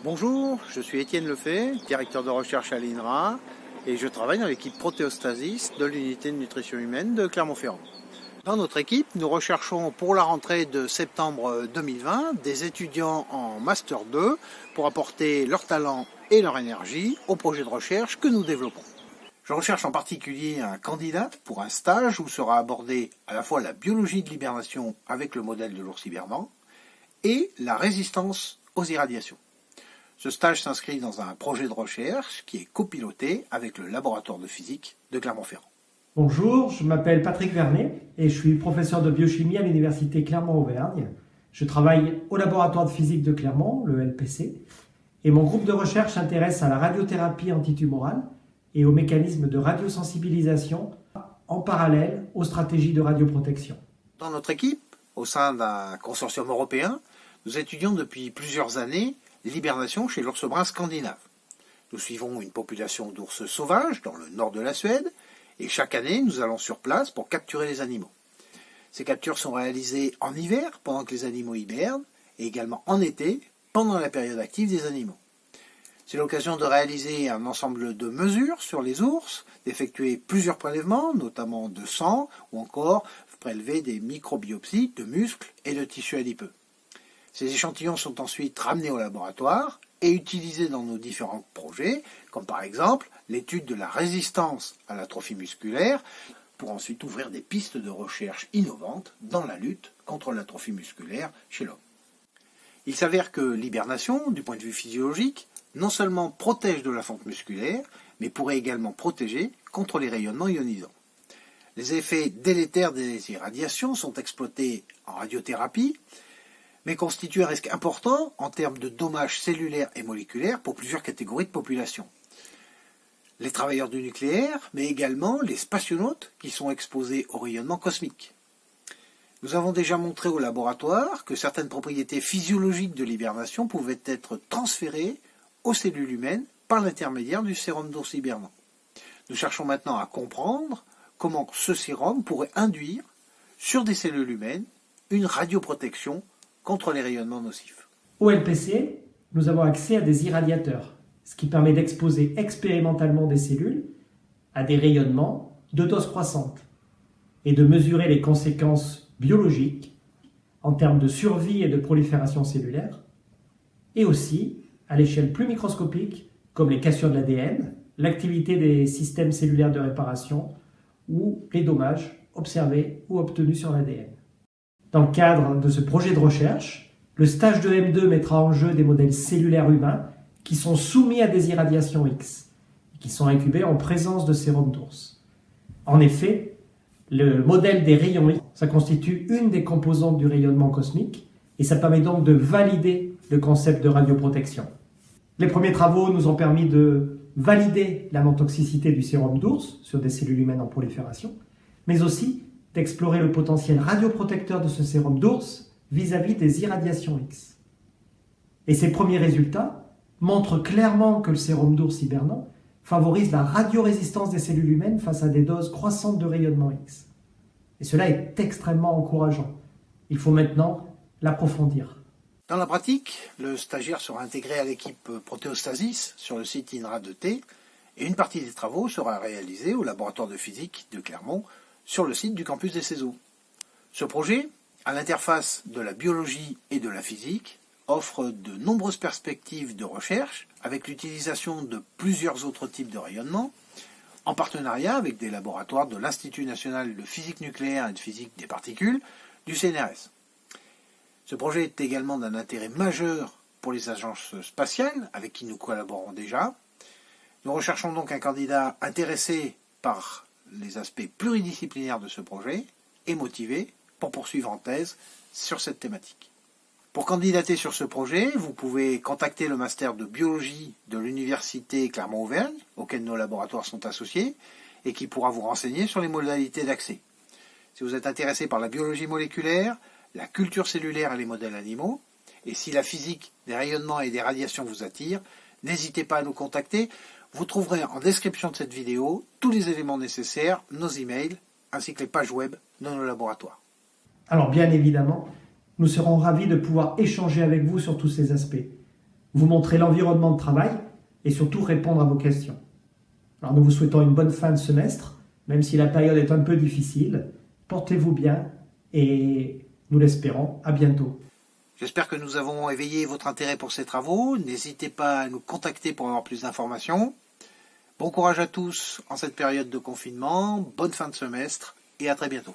Bonjour, je suis Étienne Lefay, directeur de recherche à l'INRA et je travaille dans l'équipe protéostasis de l'unité de nutrition humaine de Clermont-Ferrand. Dans notre équipe, nous recherchons pour la rentrée de septembre 2020 des étudiants en Master 2 pour apporter leur talent et leur énergie au projet de recherche que nous développons. Je recherche en particulier un candidat pour un stage où sera abordée à la fois la biologie de l'hibernation avec le modèle de l'ours hibernant et la résistance aux irradiations. Ce stage s'inscrit dans un projet de recherche qui est copiloté avec le laboratoire de physique de Clermont-Ferrand. Bonjour, je m'appelle Patrick Vernet et je suis professeur de biochimie à l'université Clermont-Auvergne. Je travaille au laboratoire de physique de Clermont, le LPC, et mon groupe de recherche s'intéresse à la radiothérapie antitumorale et aux mécanismes de radiosensibilisation en parallèle aux stratégies de radioprotection. Dans notre équipe, au sein d'un consortium européen, nous étudions depuis plusieurs années l'hibernation chez l'ours brun scandinave. Nous suivons une population d'ours sauvages dans le nord de la Suède et chaque année nous allons sur place pour capturer les animaux. Ces captures sont réalisées en hiver pendant que les animaux hibernent et également en été pendant la période active des animaux. C'est l'occasion de réaliser un ensemble de mesures sur les ours, d'effectuer plusieurs prélèvements, notamment de sang ou encore prélever des microbiopsies de muscles et de tissus adipeux. Ces échantillons sont ensuite ramenés au laboratoire et utilisés dans nos différents projets, comme par exemple l'étude de la résistance à l'atrophie musculaire, pour ensuite ouvrir des pistes de recherche innovantes dans la lutte contre l'atrophie musculaire chez l'homme. Il s'avère que l'hibernation, du point de vue physiologique, non seulement protège de la fonte musculaire, mais pourrait également protéger contre les rayonnements ionisants. Les effets délétères des irradiations sont exploités en radiothérapie, mais constituent un risque important en termes de dommages cellulaires et moléculaires pour plusieurs catégories de population. Les travailleurs du nucléaire, mais également les spationautes qui sont exposés au rayonnement cosmique. Nous avons déjà montré au laboratoire que certaines propriétés physiologiques de l'hibernation pouvaient être transférées aux cellules humaines par l'intermédiaire du sérum d'ours hibernant. Nous cherchons maintenant à comprendre comment ce sérum pourrait induire sur des cellules humaines une radioprotection contre les rayonnements nocifs. Au LPC, nous avons accès à des irradiateurs, ce qui permet d'exposer expérimentalement des cellules à des rayonnements de doses croissantes et de mesurer les conséquences biologiques en termes de survie et de prolifération cellulaire, et aussi à l'échelle plus microscopique, comme les cassures de l'ADN, l'activité des systèmes cellulaires de réparation ou les dommages observés ou obtenus sur l'ADN. Dans le cadre de ce projet de recherche, le stage de M2 mettra en jeu des modèles cellulaires humains qui sont soumis à des irradiations X, qui sont incubés en présence de sérum d'ours. En effet, le modèle des rayons X, ça constitue une des composantes du rayonnement cosmique et ça permet donc de valider le concept de radioprotection. Les premiers travaux nous ont permis de valider la non-toxicité du sérum d'ours sur des cellules humaines en prolifération, mais aussi d'explorer le potentiel radioprotecteur de ce sérum d'ours vis-à-vis des irradiations X. Et ces premiers résultats montrent clairement que le sérum d'ours hibernant favorise la radiorésistance des cellules humaines face à des doses croissantes de rayonnement X. Et cela est extrêmement encourageant. Il faut maintenant l'approfondir. Dans la pratique, le stagiaire sera intégré à l'équipe protéostasis sur le site INRA de T et une partie des travaux sera réalisée au laboratoire de physique de Clermont sur le site du campus des CESO. Ce projet, à l'interface de la biologie et de la physique, offre de nombreuses perspectives de recherche avec l'utilisation de plusieurs autres types de rayonnements, en partenariat avec des laboratoires de l'Institut national de physique nucléaire et de physique des particules du CNRS. Ce projet est également d'un intérêt majeur pour les agences spatiales avec qui nous collaborons déjà. Nous recherchons donc un candidat intéressé par les aspects pluridisciplinaires de ce projet et motivé pour poursuivre en thèse sur cette thématique. Pour candidater sur ce projet, vous pouvez contacter le master de biologie de l'université Clermont-Auvergne, auquel nos laboratoires sont associés, et qui pourra vous renseigner sur les modalités d'accès. Si vous êtes intéressé par la biologie moléculaire, la culture cellulaire et les modèles animaux, et si la physique des rayonnements et des radiations vous attire, n'hésitez pas à nous contacter. Vous trouverez en description de cette vidéo tous les éléments nécessaires, nos emails, ainsi que les pages web de nos laboratoires. Alors bien évidemment, nous serons ravis de pouvoir échanger avec vous sur tous ces aspects. vous montrer l'environnement de travail et surtout répondre à vos questions. Alors nous vous souhaitons une bonne fin de semestre, même si la période est un peu difficile. Portez-vous bien et nous l'espérons, à bientôt. J'espère que nous avons éveillé votre intérêt pour ces travaux. N'hésitez pas à nous contacter pour avoir plus d'informations. Bon courage à tous en cette période de confinement, bonne fin de semestre et à très bientôt.